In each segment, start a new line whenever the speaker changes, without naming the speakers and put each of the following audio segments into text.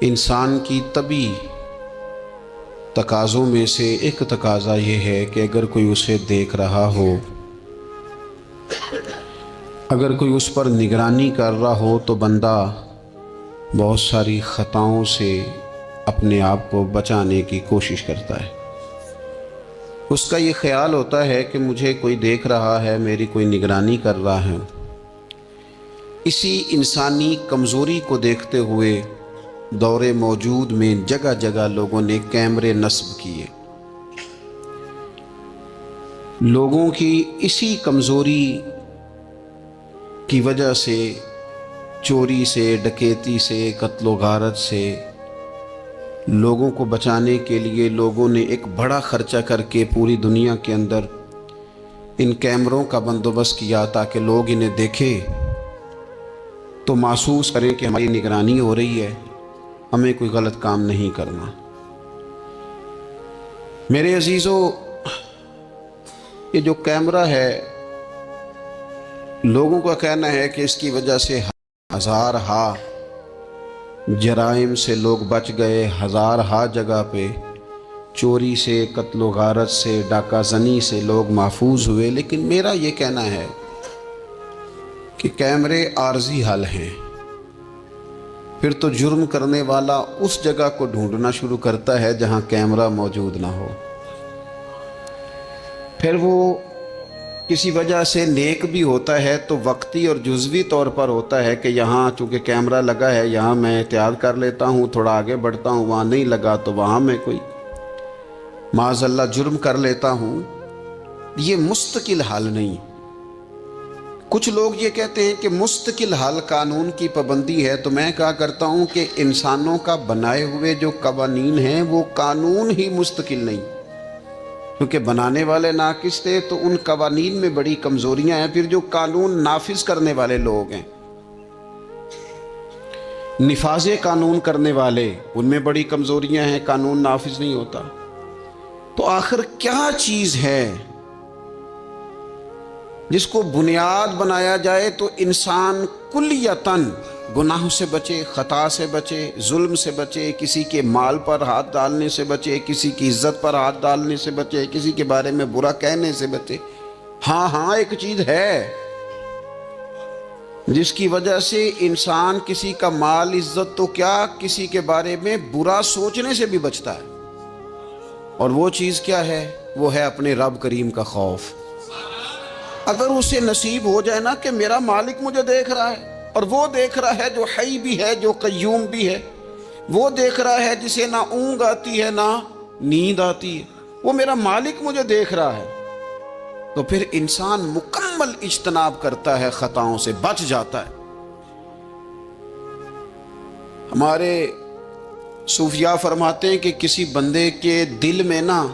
انسان کی طبی تقاضوں میں سے ایک تقاضا یہ ہے کہ اگر کوئی اسے دیکھ رہا ہو، اگر کوئی اس پر نگرانی کر رہا ہو تو بندہ بہت ساری خطاؤں سے اپنے آپ کو بچانے کی کوشش کرتا ہے۔ اس کا یہ خیال ہوتا ہے کہ مجھے کوئی دیکھ رہا ہے، میری کوئی نگرانی کر رہا ہے۔ اسی انسانی کمزوری کو دیکھتے ہوئے دور موجود میں جگہ جگہ لوگوں نے کیمرے نصب کیے۔ لوگوں کی اسی کمزوری کی وجہ سے، چوری سے، ڈکیتی سے، قتل و غارت سے لوگوں کو بچانے کے لیے لوگوں نے ایک بڑا خرچہ کر کے پوری دنیا کے اندر ان کیمروں کا بندوبست کیا تاکہ لوگ انہیں دیکھیں تو محسوس کریں کہ ہماری نگرانی ہو رہی ہے، ہمیں کوئی غلط کام نہیں کرنا۔ میرے عزیزو، یہ جو کیمرہ ہے، لوگوں کا کہنا ہے کہ اس کی وجہ سے ہزارہا جرائم سے لوگ بچ گئے، ہزارہا جگہ پہ چوری سے، قتل و غارت سے، ڈاکہ زنی سے لوگ محفوظ ہوئے۔ لیکن میرا یہ کہنا ہے کہ کیمرے عارضی حل ہیں۔ پھر تو جرم کرنے والا اس جگہ کو ڈھونڈنا شروع کرتا ہے جہاں کیمرہ موجود نہ ہو۔ پھر وہ کسی وجہ سے نیک بھی ہوتا ہے تو وقتی اور جزوی طور پر ہوتا ہے کہ یہاں چونکہ کیمرہ لگا ہے، یہاں میں احتیاط کر لیتا ہوں، تھوڑا آگے بڑھتا ہوں، وہاں نہیں لگا تو وہاں میں کوئی معاذ اللہ جرم کر لیتا ہوں۔ یہ مستقل حل نہیں۔ کچھ لوگ یہ کہتے ہیں کہ مستقل حل قانون کی پابندی ہے، تو میں کہا کرتا ہوں کہ انسانوں کا بنائے ہوئے جو قوانین ہیں وہ قانون ہی مستقل نہیں، کیونکہ بنانے والے ناقص تھے تو ان قوانین میں بڑی کمزوریاں ہیں۔ پھر جو قانون نافذ کرنے والے لوگ ہیں، نفاذ قانون کرنے والے، ان میں بڑی کمزوریاں ہیں، قانون نافذ نہیں ہوتا۔ تو آخر کیا چیز ہے جس کو بنیاد بنایا جائے تو انسان کلیتاً گناہوں سے بچے، خطا سے بچے، ظلم سے بچے، کسی کے مال پر ہاتھ ڈالنے سے بچے، کسی کی عزت پر ہاتھ ڈالنے سے بچے، کسی کے بارے میں برا کہنے سے بچے؟ ہاں ایک چیز ہے جس کی وجہ سے انسان کسی کا مال، عزت تو کیا، کسی کے بارے میں برا سوچنے سے بھی بچتا ہے، اور وہ چیز کیا ہے؟ وہ ہے اپنے رب کریم کا خوف۔ اگر اسے نصیب ہو جائے نا کہ میرا مالک مجھے دیکھ رہا ہے، اور وہ دیکھ رہا ہے جو حی بھی ہے، جو قیوم بھی ہے، وہ دیکھ رہا ہے جسے نہ اونگ آتی ہے نہ نیند آتی ہے، وہ میرا مالک مجھے دیکھ رہا ہے، تو پھر انسان مکمل اجتناب کرتا ہے، خطاؤں سے بچ جاتا ہے۔ ہمارے صوفیاء فرماتے ہیں کہ کسی بندے کے دل میں نا،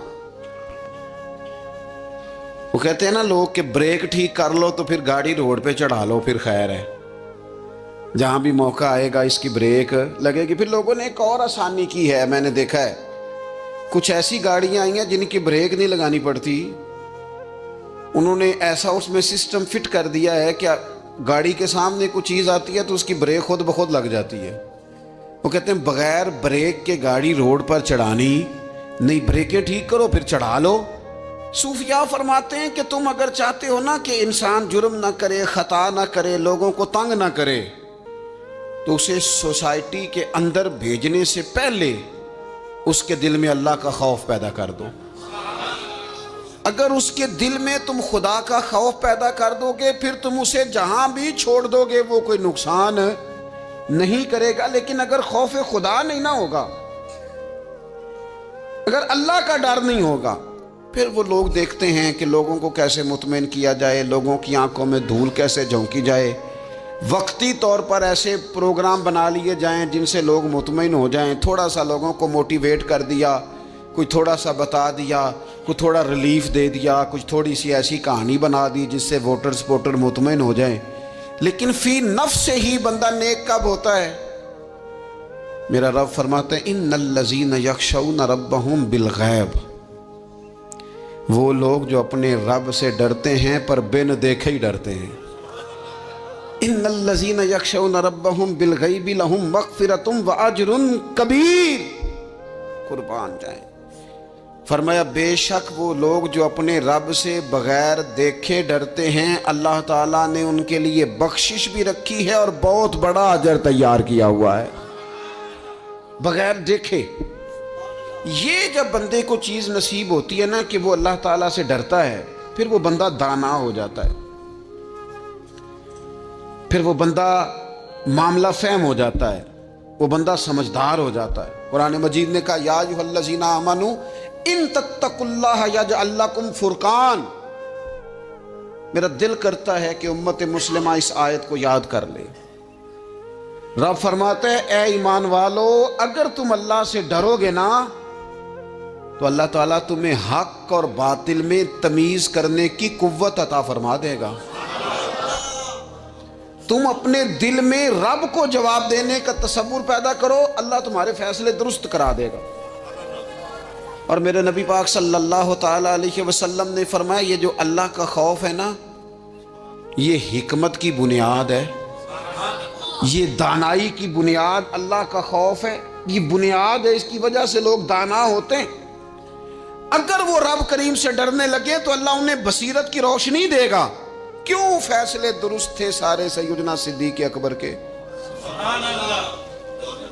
وہ کہتے ہیں نا لوگ کہ بریک ٹھیک کر لو تو پھر گاڑی روڈ پہ چڑھا لو، پھر خیر ہے، جہاں بھی موقع آئے گا اس کی بریک لگے گی۔ پھر لوگوں نے ایک اور آسانی کی ہے، میں نے دیکھا ہے، کچھ ایسی گاڑیاں آئی ہیں جن کی بریک نہیں لگانی پڑتی، انہوں نے ایسا اس میں سسٹم فٹ کر دیا ہے کہ گاڑی کے سامنے کوئی چیز آتی ہے تو اس کی بریک خود بخود لگ جاتی ہے۔ وہ کہتے ہیں بغیر بریک کے گاڑی روڈ پر چڑھانی نہیں، بریکیں ٹھیک کرو پھر چڑھا لو۔ صوفیاء فرماتے ہیں کہ تم اگر چاہتے ہو نا کہ انسان جرم نہ کرے، خطا نہ کرے، لوگوں کو تنگ نہ کرے، تو اسے سوسائٹی کے اندر بھیجنے سے پہلے اس کے دل میں اللہ کا خوف پیدا کر دو۔ اگر اس کے دل میں تم خدا کا خوف پیدا کر دو گے، پھر تم اسے جہاں بھی چھوڑ دو گے وہ کوئی نقصان نہیں کرے گا۔ لیکن اگر خوف خدا نہیں نہ ہوگا، اگر اللہ کا ڈر نہیں ہوگا، پھر وہ لوگ دیکھتے ہیں کہ لوگوں کو کیسے مطمئن کیا جائے، لوگوں کی آنکھوں میں دھول کیسے جھونکی جائے، وقتی طور پر ایسے پروگرام بنا لیے جائیں جن سے لوگ مطمئن ہو جائیں، تھوڑا سا لوگوں کو موٹیویٹ کر دیا، کوئی تھوڑا سا بتا دیا، کوئی تھوڑا ریلیف دے دیا، کچھ تھوڑی سی ایسی کہانی بنا دی جس سے ووٹر سپورٹر مطمئن ہو جائیں۔ لیکن فی نفس سے ہی بندہ نیک کب ہوتا ہے؟ میرا رب فرماتا ہے ان الذین یخشون ربہم بالغیب، وہ لوگ جو اپنے رب سے ڈرتے ہیں پر بن دیکھے ہی ڈرتے ہیں۔ ان الذین یخشون ربهم بالغیب لهم مغفرۃ واجر کبیر، قربان جائیں۔ فرمایا بے شک وہ لوگ جو اپنے رب سے بغیر دیکھے ڈرتے ہیں، اللہ تعالیٰ نے ان کے لیے بخشش بھی رکھی ہے اور بہت بڑا اجر تیار کیا ہوا ہے، بغیر دیکھے۔ یہ جب بندے کو چیز نصیب ہوتی ہے نا کہ وہ اللہ تعالیٰ سے ڈرتا ہے، پھر وہ بندہ دانا ہو جاتا ہے، پھر وہ بندہ معاملہ فہم ہو جاتا ہے، وہ بندہ سمجھدار ہو جاتا ہے۔ قرآن مجید نے کہا یا ایھا الذین آمنوا ان تتقوا اللہ یجعل لکم فرقان۔ میرا دل کرتا ہے کہ امت مسلمہ اس آیت کو یاد کر لے۔ رب فرماتا ہے اے ایمان والو، اگر تم اللہ سے ڈرو گے نا تو اللہ تعالیٰ تمہیں حق اور باطل میں تمیز کرنے کی قوت عطا فرما دے گا۔ تم اپنے دل میں رب کو جواب دینے کا تصور پیدا کرو، اللہ تمہارے فیصلے درست کرا دے گا۔ اور میرے نبی پاک صلی اللہ تعالی علیہ وسلم نے فرمایا یہ جو اللہ کا خوف ہے نا، یہ حکمت کی بنیاد ہے، یہ دانائی کی بنیاد۔ اللہ کا خوف ہے، یہ بنیاد ہے، اس کی وجہ سے لوگ دانا ہوتے ہیں۔ اگر وہ رب کریم سے ڈرنے لگے تو اللہ انہیں بصیرت کی روشنی دے گا۔ کیوں فیصلے درست تھے سارے سیدنا صدیق اکبر کے؟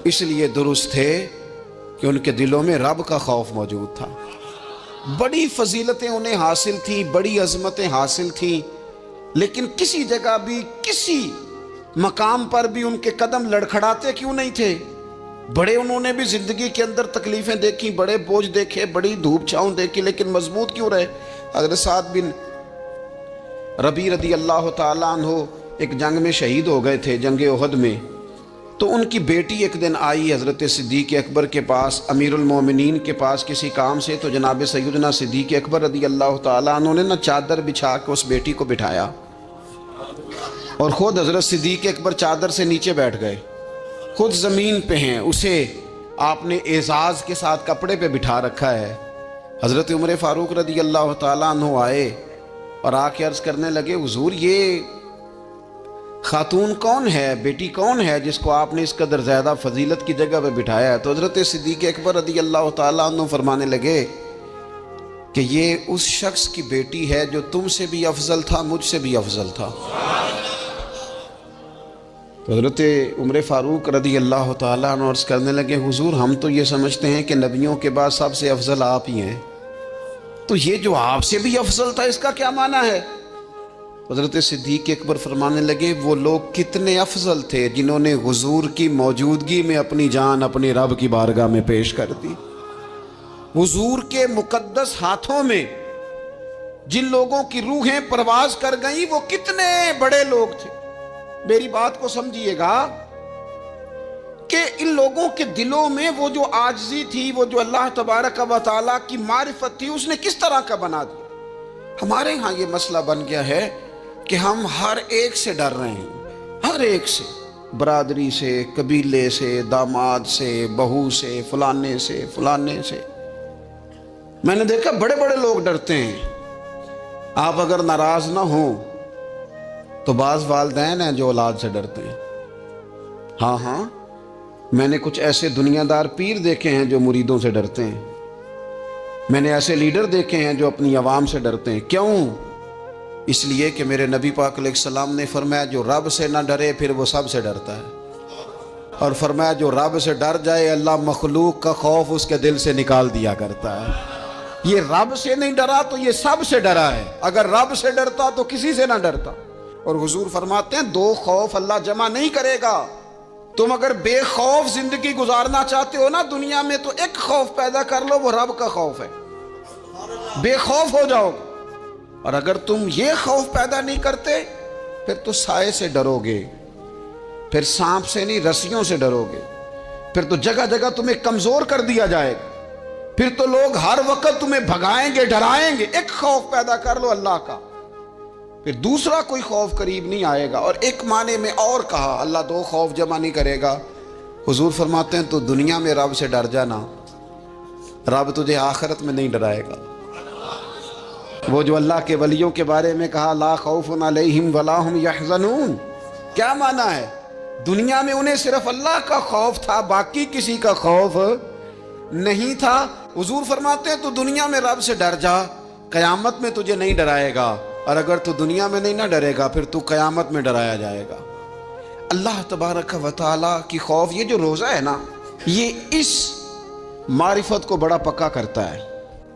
اس لیے درست تھے کہ ان کے دلوں میں رب کا خوف موجود تھا۔ بڑی فضیلتیں انہیں حاصل تھیں، بڑی عظمتیں حاصل تھیں، لیکن کسی جگہ بھی کسی مقام پر بھی ان کے قدم لڑکھڑاتے کیوں نہیں تھے؟ بڑے انہوں نے بھی زندگی کے اندر تکلیفیں دیکھی، بڑے بوجھ دیکھے، بڑی دھوپ چھاؤں دیکھی، لیکن مضبوط کیوں رہے؟ حضرت سعد بن ربیع رضی اللہ تعالیٰ عنہ ایک جنگ میں شہید ہو گئے تھے، جنگ احد میں۔ تو ان کی بیٹی ایک دن آئی حضرت صدیق اکبر کے پاس، امیر المومنین کے پاس کسی کام سے، تو جناب سیدنا صدیق اکبر رضی اللہ تعالیٰ عنہ نے چادر بچھا کے اس بیٹی کو بٹھایا، اور خود حضرت صدیق اکبر چادر سے نیچے بیٹھ گئے، خود زمین پہ ہیں، اسے آپ نے اعزاز کے ساتھ کپڑے پہ بٹھا رکھا ہے۔ حضرت عمر فاروق رضی اللہ تعالیٰ عنہ آئے اور آ کے عرض کرنے لگے حضور یہ خاتون کون ہے، بیٹی کون ہے جس کو آپ نے اس قدر زیادہ فضیلت کی جگہ پہ بٹھایا ہے؟ تو حضرت صدیق اکبر رضی اللہ تعالیٰ عنہ فرمانے لگے کہ یہ اس شخص کی بیٹی ہے جو تم سے بھی افضل تھا، مجھ سے بھی افضل تھا۔ تو حضرت عمر فاروق رضی اللہ تعالیٰ عنہ عرض کرنے لگے حضور ہم تو یہ سمجھتے ہیں کہ نبیوں کے بعد سب سے افضل آپ ہی ہیں، تو یہ جو آپ سے بھی افضل تھا اس کا کیا معنی ہے؟ حضرت صدیق اکبر فرمانے لگے وہ لوگ کتنے افضل تھے جنہوں نے حضور کی موجودگی میں اپنی جان اپنے رب کی بارگاہ میں پیش کر دی۔ حضور کے مقدس ہاتھوں میں جن لوگوں کی روحیں پرواز کر گئیں وہ کتنے بڑے لوگ تھے۔ میری بات کو سمجھیے گا کہ ان لوگوں کے دلوں میں وہ جو عاجزی تھی، وہ جو اللہ تبارک و تعالیٰ کی معرفت تھی، اس نے کس طرح کا بنا دیا۔ ہمارے ہاں یہ مسئلہ بن گیا ہے کہ ہم ہر ایک سے ڈر رہے ہیں، ہر ایک سے، برادری سے، قبیلے سے، داماد سے، بہو سے، فلانے سے، فلانے سے۔ میں نے دیکھا بڑے بڑے لوگ ڈرتے ہیں۔ آپ اگر ناراض نہ ہوں تو بعض والدین ہیں جو اولاد سے ڈرتے ہیں۔ ہاں میں نے کچھ ایسے دنیا دار پیر دیکھے ہیں جو مریدوں سے ڈرتے ہیں، میں نے ایسے لیڈر دیکھے ہیں جو اپنی عوام سے ڈرتے ہیں۔ کیوں؟ اس لیے کہ میرے نبی پاک علیہ السلام نے فرمایا جو رب سے نہ ڈرے پھر وہ سب سے ڈرتا ہے، اور فرمایا جو رب سے ڈر جائے اللہ مخلوق کا خوف اس کے دل سے نکال دیا کرتا ہے۔ یہ رب سے نہیں ڈرا تو یہ سب سے ڈرا ہے، اگر رب سے ڈرتا تو کسی سے نہ ڈرتا۔ اور حضور فرماتے ہیں دو خوف اللہ جمع نہیں کرے گا۔ تم اگر بے خوف زندگی گزارنا چاہتے ہو نا دنیا میں تو ایک خوف پیدا کر لو، وہ رب کا خوف ہے، بے خوف ہو جاؤ گے۔ اور اگر تم یہ خوف پیدا نہیں کرتے پھر تو سائے سے ڈرو گے، پھر سانپ سے نہیں رسیوں سے ڈرو گے، پھر تو جگہ جگہ تمہیں کمزور کر دیا جائے گا، پھر تو لوگ ہر وقت تمہیں بھگائیں گے، ڈرائیں گے۔ ایک خوف پیدا کر لو اللہ کا، پھر دوسرا کوئی خوف قریب نہیں آئے گا۔ اور ایک معنی میں اور کہا اللہ دو خوف جمع نہیں کرے گا۔ حضور فرماتے ہیں تو دنیا میں رب سے ڈر جانا، رب تجھے آخرت میں نہیں ڈرائے گا۔ وہ جو اللہ کے ولیوں کے بارے میں کہا لا خوف علیہم ولا ہم یحزنون، کیا معنی ہے؟ دنیا میں انہیں صرف اللہ کا خوف تھا، باقی کسی کا خوف نہیں تھا۔ حضور فرماتے ہیں تو دنیا میں رب سے ڈر جا، قیامت میں تجھے نہیں ڈرائے گا، اور اگر تو دنیا میں نہیں نہ ڈرے گا پھر تو قیامت میں ڈرایا جائے گا۔ اللہ تبارک و تعالیٰ کی خوف، یہ جو روزہ ہے نا، یہ اس معرفت کو بڑا پکا کرتا ہے۔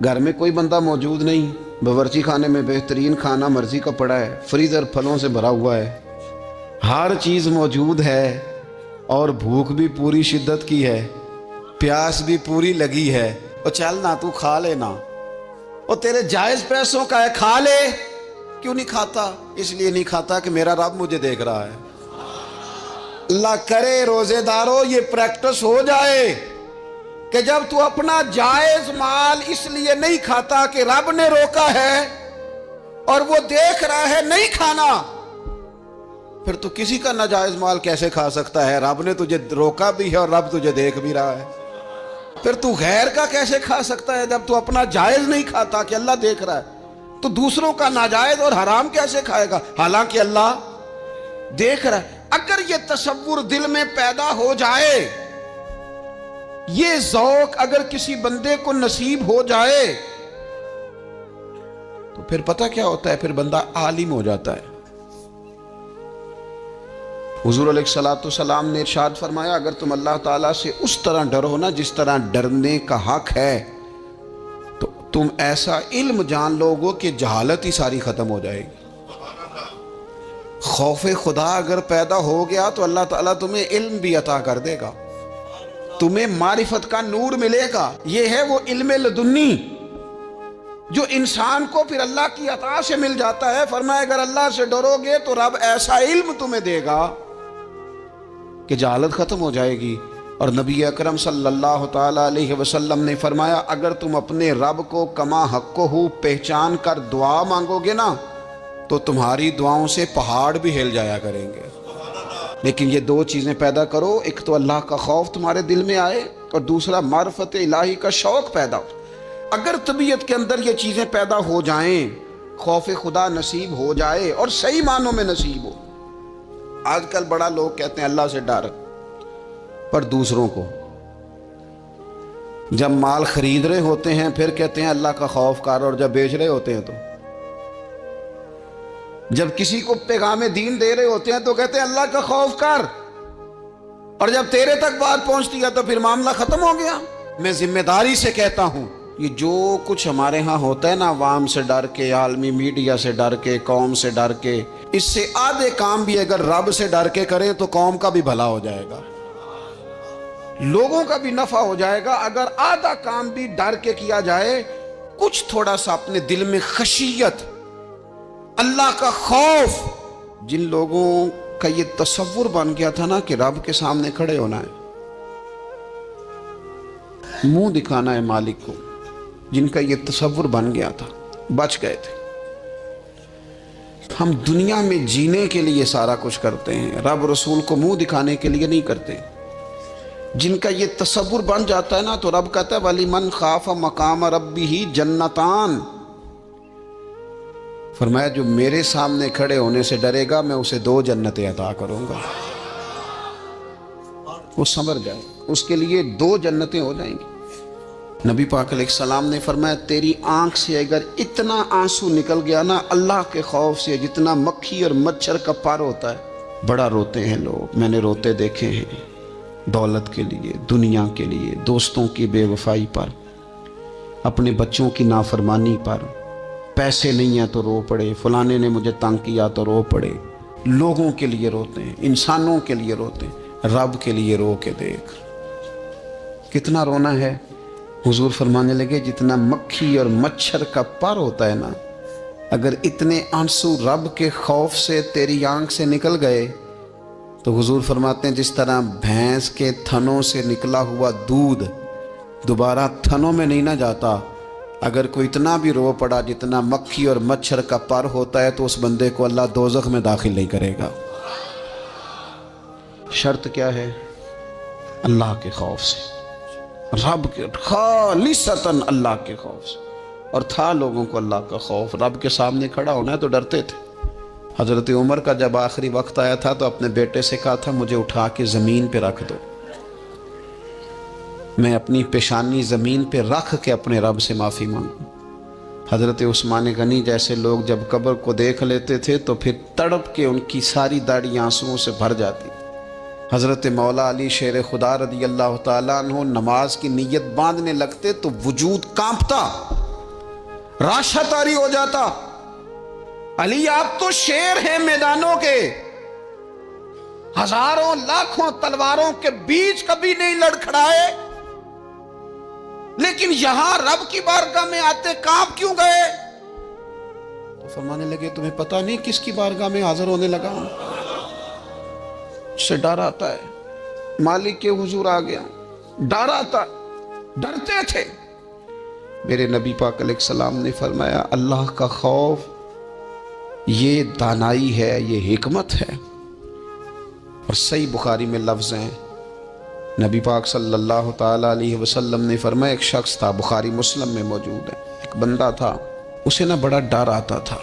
گھر میں کوئی بندہ موجود نہیں، باورچی خانے میں بہترین کھانا مرضی کا پڑا ہے، فریزر پھلوں سے بھرا ہوا ہے، ہر چیز موجود ہے، اور بھوک بھی پوری شدت کی ہے، پیاس بھی پوری لگی ہے، اور چل نہ تو کھا لینا، اور تیرے جائز پیسوں کا ہے، کھا لے۔ کیوں نہیں کھاتا؟ اس لیے نہیں کھاتا کہ میرا رب مجھے دیکھ رہا ہے۔ اللہ کرے روزے داروں یہ پریکٹس ہو جائے کہ جب تو اپنا جائز مال اس لیے نہیں کھاتا کہ رب نے روکا ہے اور وہ دیکھ رہا ہے نہیں کھانا، پھر تو کسی کا ناجائز مال کیسے کھا سکتا ہے؟ رب نے تجھے روکا بھی ہے اور رب تجھے دیکھ بھی رہا ہے۔ پھر تو غیر کا کیسے کھا سکتا ہے جب تو اپنا جائز نہیں کھاتا کہ اللہ دیکھ رہا ہے؟ تو دوسروں کا ناجائز اور حرام کیسے کھائے گا حالانکہ اللہ دیکھ رہا ہے؟ اگر یہ تصور دل میں پیدا ہو جائے، یہ ذوق اگر کسی بندے کو نصیب ہو جائے، تو پھر پتہ کیا ہوتا ہے؟ پھر بندہ عالم ہو جاتا ہے۔ حضور علیہ الصلوۃ والسلام نے ارشاد فرمایا اگر تم اللہ تعالیٰ سے اس طرح ڈرو نا جس طرح ڈرنے کا حق ہے، تو تم ایسا علم جان لو گے کہ جہالت ہی ساری ختم ہو جائے گی۔ خوف خدا اگر پیدا ہو گیا تو اللہ تعالیٰ تمہیں علم بھی عطا کر دے گا، تمہیں معرفت کا نور ملے گا۔ یہ ہے وہ علم لدنی جو انسان کو پھر اللہ کی عطا سے مل جاتا ہے۔ فرمایا اگر اللہ سے ڈرو گے تو رب ایسا علم تمہیں دے گا کہ جہالت ختم ہو جائے گی۔ اور نبی اکرم صلی اللہ تعالی علیہ وسلم نے فرمایا اگر تم اپنے رب کو کما حقہ پہچان کر دعا مانگو گے نا تو تمہاری دعاؤں سے پہاڑ بھی ہل جایا کریں گے۔ لیکن یہ دو چیزیں پیدا کرو، ایک تو اللہ کا خوف تمہارے دل میں آئے اور دوسرا معرفت الہی کا شوق پیدا ہو۔ اگر طبیعت کے اندر یہ چیزیں پیدا ہو جائیں، خوف خدا نصیب ہو جائے اور صحیح معنوں میں نصیب ہو۔ آج کل بڑا لوگ کہتے ہیں اللہ سے ڈر، پر دوسروں کو جب مال خرید رہے ہوتے ہیں پھر کہتے ہیں اللہ کا خوف کر، اور جب بیچ رہے ہوتے ہیں تو جب کسی کو پیغام دین دے رہے ہوتے ہیں تو کہتے ہیں اللہ کا خوف کر، اور جب تیرے تک بات پہنچتی ہے تو پھر معاملہ ختم ہو گیا۔ میں ذمہ داری سے کہتا ہوں یہ جو کچھ ہمارے ہاں ہوتا ہے نا، عوام سے ڈر کے، عالمی میڈیا سے ڈر کے، قوم سے ڈر کے، اس سے آدھے کام بھی اگر رب سے ڈر کے کریں تو قوم کا بھی بھلا ہو جائے گا، لوگوں کا بھی نفع ہو جائے گا۔ اگر آدھا کام بھی ڈر کے کیا جائے، کچھ تھوڑا سا اپنے دل میں خشیت، اللہ کا خوف، جن لوگوں کا یہ تصور بن گیا تھا نا کہ رب کے سامنے کھڑے ہونا ہے، منہ دکھانا ہے مالک کو، جن کا یہ تصور بن گیا تھا بچ گئے تھے۔ ہم دنیا میں جینے کے لیے سارا کچھ کرتے ہیں، رب رسول کو منہ دکھانے کے لیے نہیں کرتے۔ جن کا یہ تصور بن جاتا ہے نا تو رب کہتا ہے وَلِمَنْ خَافَ مَقَامَ رَبِّهِ جَنَّتَانِ، فرمایا جو میرے سامنے کھڑے ہونے سے ڈرے گا میں اسے 2 جنتیں عطا کروں گا۔ وہ سمجھ جائے، اس کے لیے 2 جنتیں ہو جائیں گی۔ نبی پاک علیہ السلام نے فرمایا تیری آنکھ سے اگر اتنا آنسو نکل گیا نا اللہ کے خوف سے، جتنا مکھی اور مچھر کا پر ہوتا ہے، بڑا روتے ہیں لوگ، میں نے روتے دیکھے ہیں، دولت کے لیے، دنیا کے لیے، دوستوں کی بے وفائی پر، اپنے بچوں کی نافرمانی پر، پیسے نہیں ہیں تو رو پڑے، فلانے نے مجھے تنگ کیا تو رو پڑے۔ لوگوں کے لیے روتے ہیں، انسانوں کے لیے روتے ہیں، رب کے لیے رو کے دیکھ کتنا رونا ہے۔ حضور فرمانے لگے جتنا مکھی اور مچھر کا پر ہوتا ہے نا، اگر اتنے آنسو رب کے خوف سے تیری آنکھ سے نکل گئے تو حضور فرماتے ہیں جس طرح بھینس کے تھنوں سے نکلا ہوا دودھ دوبارہ تھنوں میں نہیں نہ جاتا، اگر کوئی اتنا بھی رو پڑا جتنا مکھی اور مچھر کا پر ہوتا ہے تو اس بندے کو اللہ دوزخ میں داخل نہیں کرے گا۔ شرط کیا ہے؟ اللہ کے خوف سے، رب کے خالصتاً اللہ کے خوف سے۔ اور تھا لوگوں کو اللہ کا خوف، رب کے سامنے کھڑا ہونا ہے تو ڈرتے تھے۔ حضرت عمر کا جب آخری وقت آیا تھا تو اپنے بیٹے سے کہا تھا مجھے اٹھا کے زمین پہ رکھ دو، میں اپنی پیشانی زمین پہ رکھ کے اپنے رب سے معافی مانگوں۔ حضرت عثمان غنی جیسے لوگ جب قبر کو دیکھ لیتے تھے تو پھر تڑپ کے ان کی ساری داڑھی آنسوؤں سے بھر جاتی۔ حضرت مولا علی شیر خدا رضی اللہ تعالیٰ عنہ نماز کی نیت باندھنے لگتے تو وجود کانپتا، راشہ طاری ہو جاتا۔ علی آپ تو شیر ہیں میدانوں کے، ہزاروں لاکھوں تلواروں کے بیچ کبھی نہیں لڑکھڑائے، لیکن یہاں رب کی بارگاہ میں آتے کانپ کیوں گئے؟ تو فرمانے لگے تمہیں پتہ نہیں کس کی بارگاہ میں حاضر ہونے لگا ہوں؟ سے ڈر آتا ہے، مالک کے حضور آ گیا، ڈر آتا، ڈرتے تھے۔ میرے نبی پاک علیہ السلام نے فرمایا اللہ کا خوف یہ دانائی ہے، یہ حکمت ہے۔ اور صحیح بخاری میں لفظ ہیں، نبی پاک صلی اللہ تعالیٰ علیہ وسلم نے فرمایا ایک شخص تھا، بخاری مسلم میں موجود ہے، ایک بندہ تھا، اسے نہ بڑا ڈر آتا تھا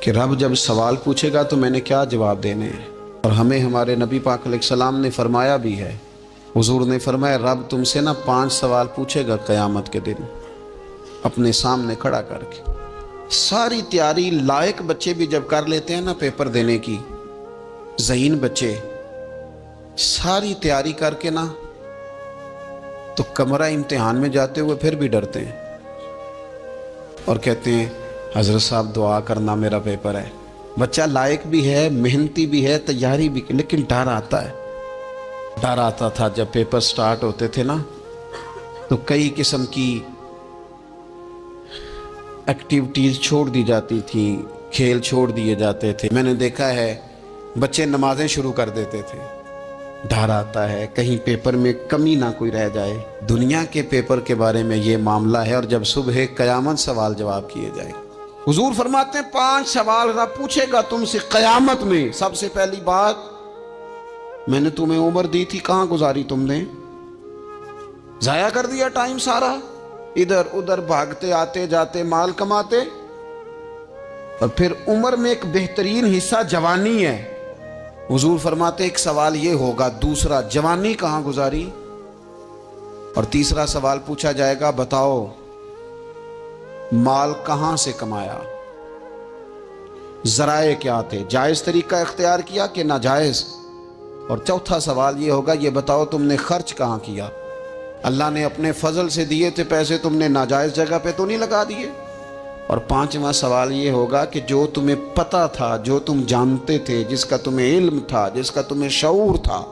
کہ رب جب سوال پوچھے گا تو میں نے کیا جواب دینے ہیں۔ اور ہمیں ہمارے نبی پاک علیہ السلام نے فرمایا بھی ہے، حضور نے فرمایا رب تم سے نہ 5 سوال پوچھے گا قیامت کے دن اپنے سامنے کھڑا کر کے۔ ساری تیاری لائق بچے بھی جب کر لیتے ہیں نا پیپر دینے کی، ذہین بچے ساری تیاری کر کے نا تو کمرہ امتحان میں جاتے ہوئے پھر بھی ڈرتے ہیں اور کہتے ہیں حضرت صاحب دعا کرنا میرا پیپر ہے۔ بچہ لائق بھی ہے، محنتی بھی ہے، تیاری بھی، لیکن ڈر آتا ہے۔ ڈر آتا تھا جب پیپر سٹارٹ ہوتے تھے نا تو کئی قسم کی ایکٹیویٹیز چھوڑ دی جاتی تھیں، کھیل چھوڑ دیے جاتے تھے۔ میں نے دیکھا ہے بچے نمازیں شروع کر دیتے تھے، ڈر آتا ہے کہیں پیپر میں کمی نہ کوئی رہ جائے۔ دنیا کے پیپر کے بارے میں یہ معاملہ ہے، اور جب صبح قیامت سوال جواب کیے جائے، حضور فرماتے ہیں 5 سوال رب پوچھے گا تم سے قیامت میں۔ سب سے پہلی بات، میں نے تمہیں عمر دی تھی کہاں گزاری تم نے؟ ضائع کر دیا ٹائم سارا، ادھر ادھر بھاگتے آتے جاتے مال کماتے۔ اور پھر عمر میں ایک بہترین حصہ جوانی ہے، حضور فرماتے ایک سوال یہ ہوگا، دوسرا جوانی کہاں گزاری؟ اور تیسرا سوال پوچھا جائے گا بتاؤ مال کہاں سے کمایا، ذرائع کیا تھے، جائز طریقہ اختیار کیا کہ ناجائز؟ اور چوتھا سوال یہ ہوگا یہ بتاؤ تم نے خرچ کہاں کیا، اللہ نے اپنے فضل سے دیے تھے پیسے، تم نے ناجائز جگہ پہ تو نہیں لگا دیے؟ اور 5واں سوال یہ ہوگا کہ جو تمہیں پتہ تھا، جو تم جانتے تھے، جس کا تمہیں علم تھا، جس کا تمہیں شعور تھا،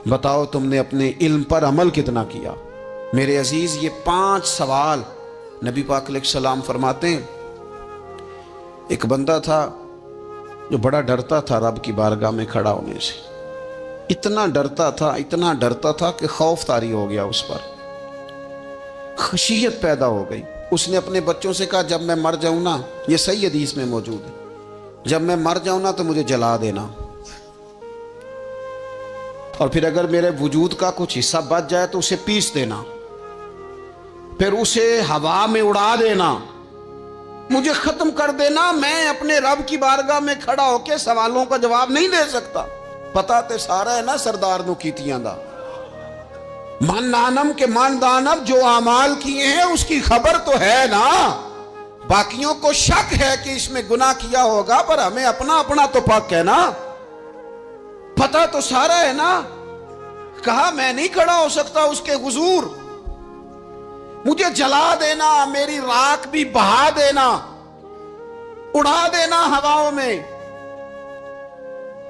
بتاؤ تم نے اپنے علم پر عمل کتنا کیا؟ میرے عزیز یہ 5 سوال نبی پاک علیہ السلام فرماتے ہیں۔ ایک بندہ تھا جو بڑا ڈرتا تھا رب کی بارگاہ میں کھڑا ہونے سے، اتنا ڈرتا تھا کہ خوف طاری ہو گیا، اس پر خشیت پیدا ہو گئی۔ اس نے اپنے بچوں سے کہا جب میں مر جاؤں نا، یہ صحیح حدیث میں موجود ہے، جب میں مر جاؤں نا تو مجھے جلا دینا، اور پھر اگر میرے وجود کا کچھ حصہ بچ جائے تو اسے پیس دینا، پھر اسے ہوا میں اڑا دینا، مجھے ختم کر دینا، میں اپنے رب کی بارگاہ میں کھڑا ہو کے سوالوں کا جواب نہیں دے سکتا۔ پتا تے سارا ہے نا سردار نو کیتیاں دا، من نانم کے من دانب جو اعمال کیے ہیں اس کی خبر تو ہے نا، باقیوں کو شک ہے کہ اس میں گناہ کیا ہوگا، پر ہمیں اپنا تو پاک ہے نا، پتا تو سارا ہے نا۔ کہا میں نہیں کھڑا ہو سکتا اس کے حضور، مجھے جلا دینا، میری راکھ بھی بہا دینا، اڑا دینا ہواؤں میں۔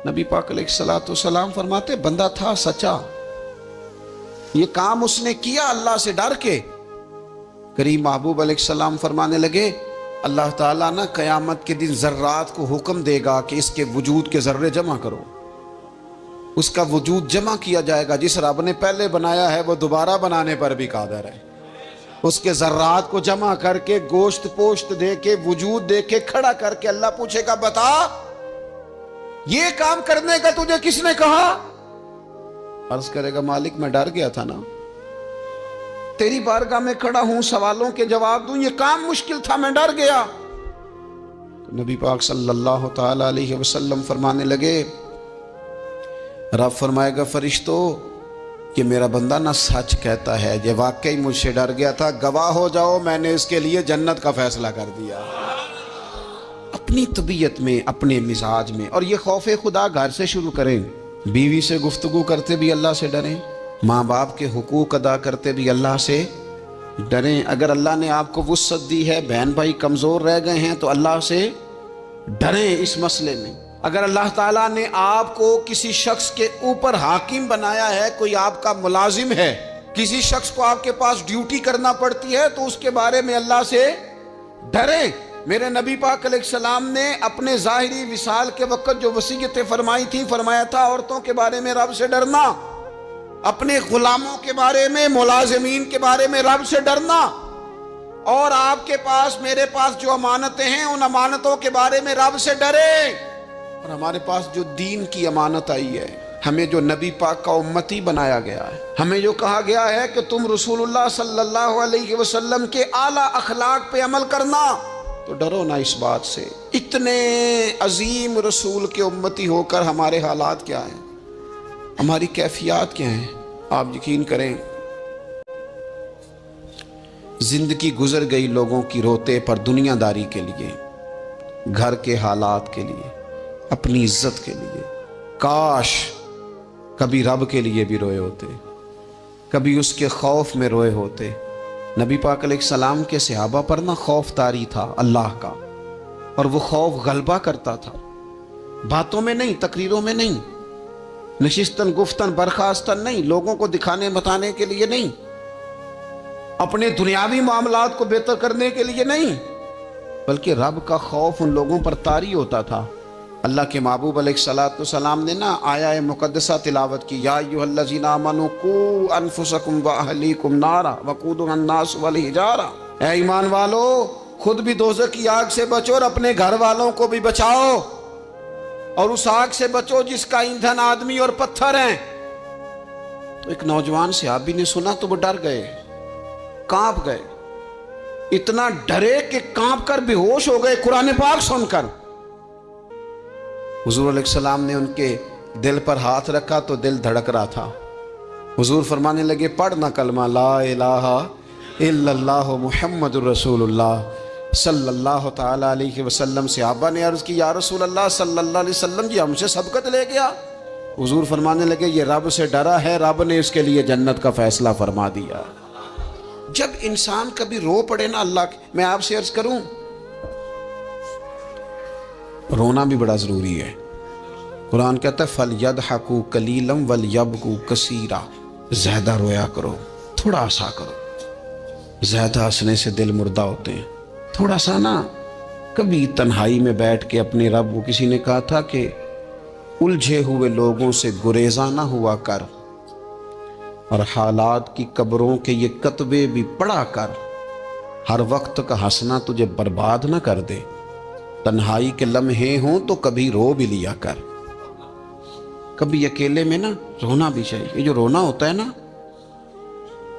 نبی پاک علیہ السلام فرماتے بندہ تھا سچا، یہ کام اس نے کیا اللہ سے ڈر کے۔ کریم محبوب علیہ السلام فرمانے لگے اللہ تعالیٰ نا قیامت کے دن ذرات کو حکم دے گا کہ اس کے وجود کے ذرے جمع کرو، اس کا وجود جمع کیا جائے گا۔ جس رب نے پہلے بنایا ہے وہ دوبارہ بنانے پر بھی قادر ہے، اس کے ذرات کو جمع کر کے گوشت پوشت دے کے وجود دے کے کھڑا کر کے اللہ پوچھے گا بتا یہ کام کرنے کا تجھے کس نے کہا؟ عرض کرے گا مالک میں ڈر گیا تھا نا، تیری بارگاہ میں کھڑا ہوں سوالوں کے جواب دوں، یہ کام مشکل تھا میں ڈر گیا۔ نبی پاک صلی اللہ تعالی علیہ وسلم فرمانے لگے، رب فرمائے گا فرشتوں کہ میرا بندہ نہ سچ کہتا ہے، یہ واقعی مجھ سے ڈر گیا تھا، گواہ ہو جاؤ میں نے اس کے لیے جنت کا فیصلہ کر دیا۔ اپنی طبیعت میں، اپنے مزاج میں، اور یہ خوف خدا گھر سے شروع کریں۔ بیوی سے گفتگو کرتے بھی اللہ سے ڈریں، ماں باپ کے حقوق ادا کرتے بھی اللہ سے ڈریں۔ اگر اللہ نے آپ کو وسعت دی ہے، بہن بھائی کمزور رہ گئے ہیں، تو اللہ سے ڈریں اس مسئلے میں۔ اگر اللہ تعالیٰ نے آپ کو کسی شخص کے اوپر حاکم بنایا ہے، کوئی آپ کا ملازم ہے، کسی شخص کو آپ کے پاس ڈیوٹی کرنا پڑتی ہے، تو اس کے بارے میں اللہ سے ڈریں۔ میرے نبی پاک علیہ السلام نے اپنے ظاہری وصال کے وقت جو وصیتیں فرمائی تھیں، فرمایا تھا عورتوں کے بارے میں رب سے ڈرنا، اپنے غلاموں کے بارے میں، ملازمین کے بارے میں رب سے ڈرنا، اور آپ کے پاس، میرے پاس جو امانتیں ہیں ان امانتوں کے بارے میں رب سے ڈریں۔ اور ہمارے پاس جو دین کی امانت آئی ہے، ہمیں جو نبی پاک کا امتی بنایا گیا ہے، ہمیں جو کہا گیا ہے کہ تم رسول اللہ صلی اللہ علیہ وسلم کے اعلیٰ اخلاق پہ عمل کرنا، تو ڈرو نہ اس بات سے۔ اتنے عظیم رسول کے امتی ہو کر ہمارے حالات کیا ہیں، ہماری کیفیات کیا ہیں؟ آپ یقین کریں، زندگی گزر گئی لوگوں کی روتے پر دنیا داری کے لیے، گھر کے حالات کے لیے، اپنی عزت کے لیے۔ کاش کبھی رب کے لیے بھی روئے ہوتے، کبھی اس کے خوف میں روئے ہوتے۔ نبی پاک علیہ السلام کے صحابہ پر نہ خوف طاری تھا اللہ کا، اور وہ خوف غلبہ کرتا تھا، باتوں میں نہیں، تقریروں میں نہیں، نشستن گفتن برخاستن نہیں، لوگوں کو دکھانے بتانے کے لیے نہیں، اپنے دنیاوی معاملات کو بہتر کرنے کے لیے نہیں، بلکہ رب کا خوف ان لوگوں پر طاری ہوتا تھا۔ اللہ کے محبوب علیہ السلام نے نا آیہ مقدسہ تلاوت کی، یا ایھا الذین آمنوا قوا انفسکم واہلیکم نارا وقودھا الناس والحجارہ، اے ایمان والو خود بھی دوزخ کی آگ سے بچو اور اپنے گھر والوں کو بھی بچاؤ، اور اس آگ سے بچو جس کا ایندھن آدمی اور پتھر ہیں۔ تو ایک نوجوان صحابی نے سنا تو وہ ڈر گئے، کانپ گئے، اتنا ڈرے کہ کانپ کر بے ہوش ہو گئے قرآن پاک سن کر۔ حضور علیہ السلام نے ان کے دل پر ہاتھ رکھا تو دل دھڑک رہا تھا۔ حضور فرمانے لگے، پڑھنا کلمہ لا الہ الا اللہ محمد الرسول اللہ صلی اللہ تعالی علیہ وسلم۔ صحابہ نے عرض کی، یا رسول اللہ صلی اللہ علیہ وسلم جی ہم سے سبقت لے گیا۔ حضور فرمانے لگے، یہ رب سے ڈرا ہے، رب نے اس کے لیے جنت کا فیصلہ فرما دیا۔ جب انسان کبھی رو پڑے نا اللہ، میں آپ سے عرض کروں، رونا بھی بڑا ضروری ہے۔ قرآن کہتا ہے فَلْيَضْحَكُوا قَلِيلًا وَلْيَبْكُوا كَثِيرًا، زیادہ رویا کرو، تھوڑا ہنسا کرو۔ زیادہ ہنسنے سے دل مردہ ہوتے ہیں، تھوڑا سا نا، کبھی تنہائی میں بیٹھ کے اپنے رب کو، کسی نے کہا تھا کہ الجھے ہوئے لوگوں سے گریزاں نہ ہوا کر، اور حالات کی قبروں کے یہ کتبے بھی پڑھا کر، ہر وقت کا ہنسنا تجھے برباد نہ کر دے۔ تنہائی کے لمحے ہوں تو کبھی رو بھی لیا کر، کبھی اکیلے میں نا رونا بھی چاہیے۔ یہ جو رونا ہوتا ہے نا،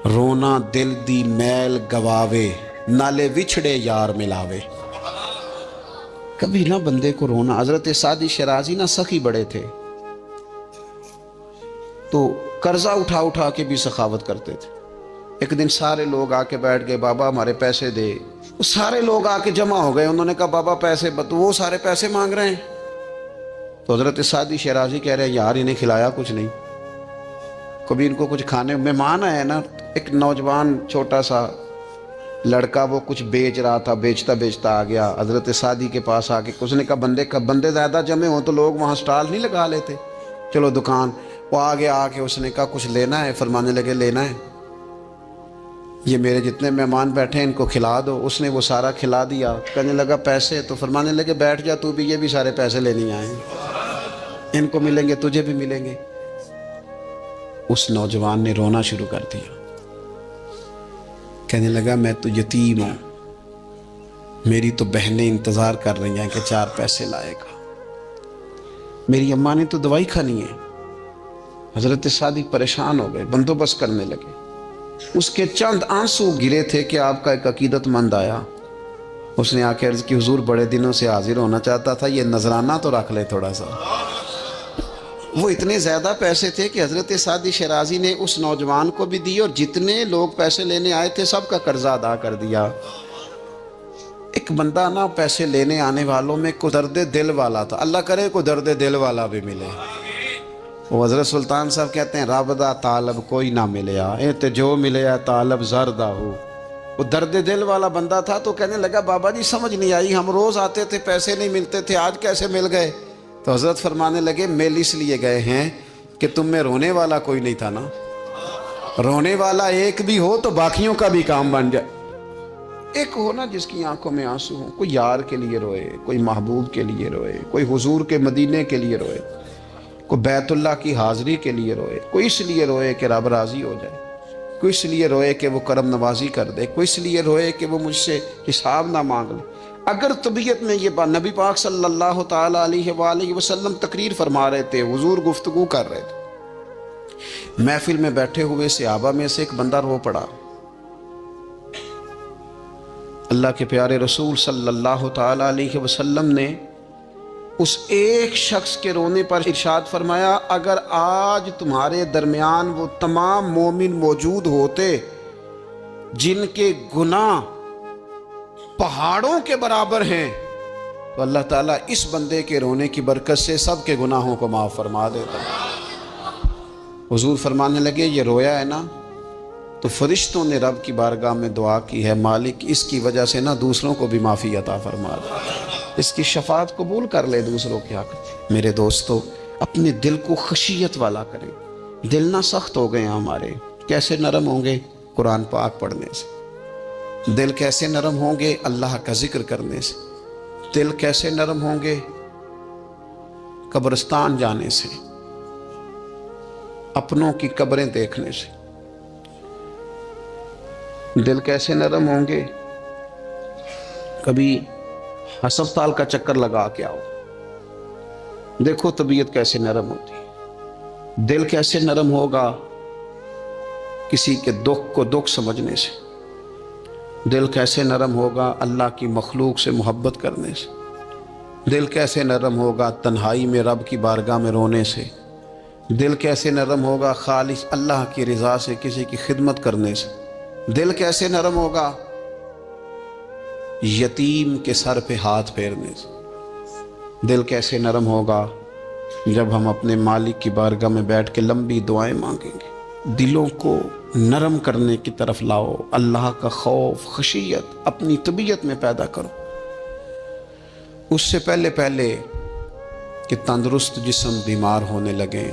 رونا دل دی میل گواوے، نالے وچھڑے یار ملاوے۔ کبھی نہ بندے کو رونا۔ حضرت سعدی شیرازی نہ سخی بڑے تھے، تو قرضہ اٹھا اٹھا کے بھی سخاوت کرتے تھے۔ ایک دن سارے لوگ آ کے بیٹھ گئے، بابا ہمارے پیسے دے۔ وہ سارے لوگ آ کے جمع ہو گئے، انہوں نے کہا بابا پیسے، وہ سارے پیسے مانگ رہے ہیں۔ تو حضرت سعدی شیرازی کہہ رہے ہیں، یار انہیں کھلایا کچھ نہیں، کبھی ان کو کچھ کھانے، مہمان آئے نا۔ ایک نوجوان چھوٹا سا لڑکا وہ کچھ بیچ رہا تھا، بیچتا بیچتا آ گیا حضرت سعدی کے پاس آ کے، اس نے کہا بندے زیادہ جمع ہوں تو لوگ وہاں سٹال نہیں لگا لیتے، چلو دکان۔ وہ آگے آ کے اس نے کہا کچھ لینا ہے؟ فرمانے لگے لینا ہے، یہ میرے جتنے مہمان بیٹھے ہیں ان کو کھلا دو۔ اس نے وہ سارا کھلا دیا۔ کہنے لگا پیسے؟ تو فرمانے لگے بیٹھ جا تو بھی، یہ بھی سارے پیسے لینے آئے ہیں، ان کو ملیں گے تجھے بھی ملیں گے۔ اس نوجوان نے رونا شروع کر دیا، کہنے لگا میں تو یتیم ہوں، میری تو بہنیں انتظار کر رہی ہیں کہ 4 پیسے لائے گا، میری اماں نے تو دوائی کھانی ہے۔ حضرت سعدی پریشان ہو گئے، بندوبست کرنے لگے۔ اس کے چند آنسو گرے تھے کہ آپ کا ایک عقیدت مند آیا، اس نے آ کے عرض کی حضور بڑے دنوں سے حاضر ہونا چاہتا تھا، یہ نذرانہ تو رکھ لے تھوڑا سا۔ وہ اتنے زیادہ پیسے تھے کہ حضرت سعدی شیرازی نے اس نوجوان کو بھی دی اور جتنے لوگ پیسے لینے آئے تھے سب کا قرضہ ادا کر دیا۔ ایک بندہ نا پیسے لینے آنے والوں میں کوئی درد دل والا تھا، اللہ کرے کوئی درد دل والا بھی ملے۔ وہ حضرت سلطان صاحب کہتے ہیں رب دا طالب کوئی نہ ملیا، اے تے جو ملیا طالب زردہ ہو۔ وہ درد دل والا بندہ تھا تو کہنے لگا بابا جی سمجھ نہیں آئی، ہم روز آتے تھے پیسے نہیں ملتے تھے، آج کیسے مل گئے؟ تو حضرت فرمانے لگے میل اس لیے گئے ہیں کہ تم میں رونے والا کوئی نہیں تھا نا، رونے والا ایک بھی ہو تو باقیوں کا بھی کام بن جائے۔ ایک ہو نا جس کی آنکھوں میں آنسو ہوں، کوئی یار کے لیے روئے، کوئی محبوب کے لیے روئے، کوئی حضور کے مدینے کے لیے روئے، کوئی بیت اللہ کی حاضری کے لیے روئے، کوئی اس لیے روئے کہ رب راضی ہو جائے، کوئی اس لیے روئے کہ وہ کرم نوازی کر دے، کوئی اس لیے روئے کہ وہ مجھ سے حساب نہ مانگ لے۔ اگر طبیعت میں یہ بات، نبی پاک صلی اللہ تعالیٰ علیہ وآلہ وسلم تقریر فرما رہے تھے، حضور گفتگو کر رہے تھے، محفل میں بیٹھے ہوئے صحابہ میں سے ایک بندہ رو پڑا۔ اللہ کے پیارے رسول صلی اللہ تعالیٰ علیہ وسلم نے اس ایک شخص کے رونے پر ارشاد فرمایا اگر آج تمہارے درمیان وہ تمام مومن موجود ہوتے جن کے گناہ پہاڑوں کے برابر ہیں تو اللہ تعالیٰ اس بندے کے رونے کی برکت سے سب کے گناہوں کو معاف فرما دیتا۔ حضور فرمانے لگے یہ رویا ہے نا تو فرشتوں نے رب کی بارگاہ میں دعا کی ہے مالک اس کی وجہ سے نا دوسروں کو بھی معافی عطا فرما دے، اس کی شفاعت قبول کر لے دوسروں کے حق۔ میرے دوستو اپنے دل کو خشیت والا کریں، دل نہ سخت ہو گئے ہمارے، کیسے نرم ہوں گے؟ قرآن پاک پڑھنے سے۔ دل کیسے نرم ہوں گے؟ اللہ کا ذکر کرنے سے۔ دل کیسے نرم ہوں گے؟ قبرستان جانے سے، اپنوں کی قبریں دیکھنے سے۔ دل کیسے نرم ہوں گے؟ کبھی ہسپتال کا چکر لگا کے آؤ، دیکھو طبیعت کیسے نرم ہوتی ہے۔ دل کیسے نرم ہوگا؟ کسی کے دکھ کو دکھ سمجھنے سے۔ دل کیسے نرم ہوگا؟ اللہ کی مخلوق سے محبت کرنے سے۔ دل کیسے نرم ہوگا؟ تنہائی میں رب کی بارگاہ میں رونے سے۔ دل کیسے نرم ہوگا؟ خالص اللہ کی رضا سے کسی کی خدمت کرنے سے۔ دل کیسے نرم ہوگا؟ یتیم کے سر پہ ہاتھ پھیرنے سے۔ دل کیسے نرم ہوگا؟ جب ہم اپنے مالک کی بارگاہ میں بیٹھ کے لمبی دعائیں مانگیں گے۔ دلوں کو نرم کرنے کی طرف لاؤ، اللہ کا خوف خشیت اپنی طبیعت میں پیدا کرو۔ اس سے پہلے کہ تندرست جسم بیمار ہونے لگیں۔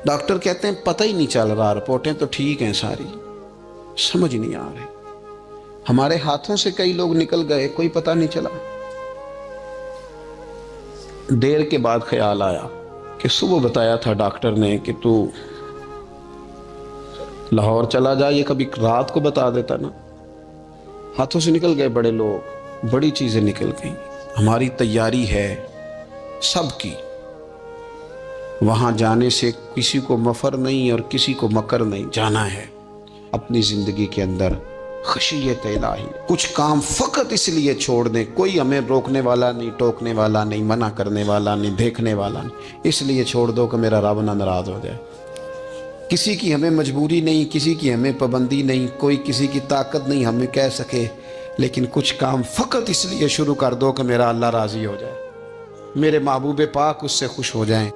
ڈاکٹر کہتے ہیں پتہ ہی نہیں چل رہا، رپورٹیں تو ٹھیک ہیں ساری، سمجھ نہیں آ رہی۔ ہمارے ہاتھوں سے کئی لوگ نکل گئے، کوئی پتہ نہیں چلا۔ دیر کے بعد خیال آیا کہ صبح بتایا تھا ڈاکٹر نے کہ تو لاہور چلا جا، یہ کبھی رات کو بتا دیتا نا۔ ہاتھوں سے نکل گئے بڑے لوگ، بڑی چیزیں نکل گئیں۔ ہماری تیاری ہے سب کی، وہاں جانے سے کسی کو مفر نہیں اور کسی کو مکر نہیں، جانا ہے۔ اپنی زندگی کے اندر خشیت الہی، کچھ کام فقط اس لیے چھوڑ دیں، کوئی ہمیں روکنے والا نہیں، ٹوکنے والا نہیں، منع کرنے والا نہیں، دیکھنے والا نہیں، اس لیے چھوڑ دو کہ میرا رب نہ ناراض ہو جائے۔ کسی کی ہمیں مجبوری نہیں، کسی کی ہمیں پابندی نہیں، کوئی کسی کی طاقت نہیں ہمیں کہہ سکے، لیکن کچھ کام فقط اس لیے شروع کر دو کہ میرا اللہ راضی ہو جائے، میرے محبوب پاک اس سے خوش ہو جائیں۔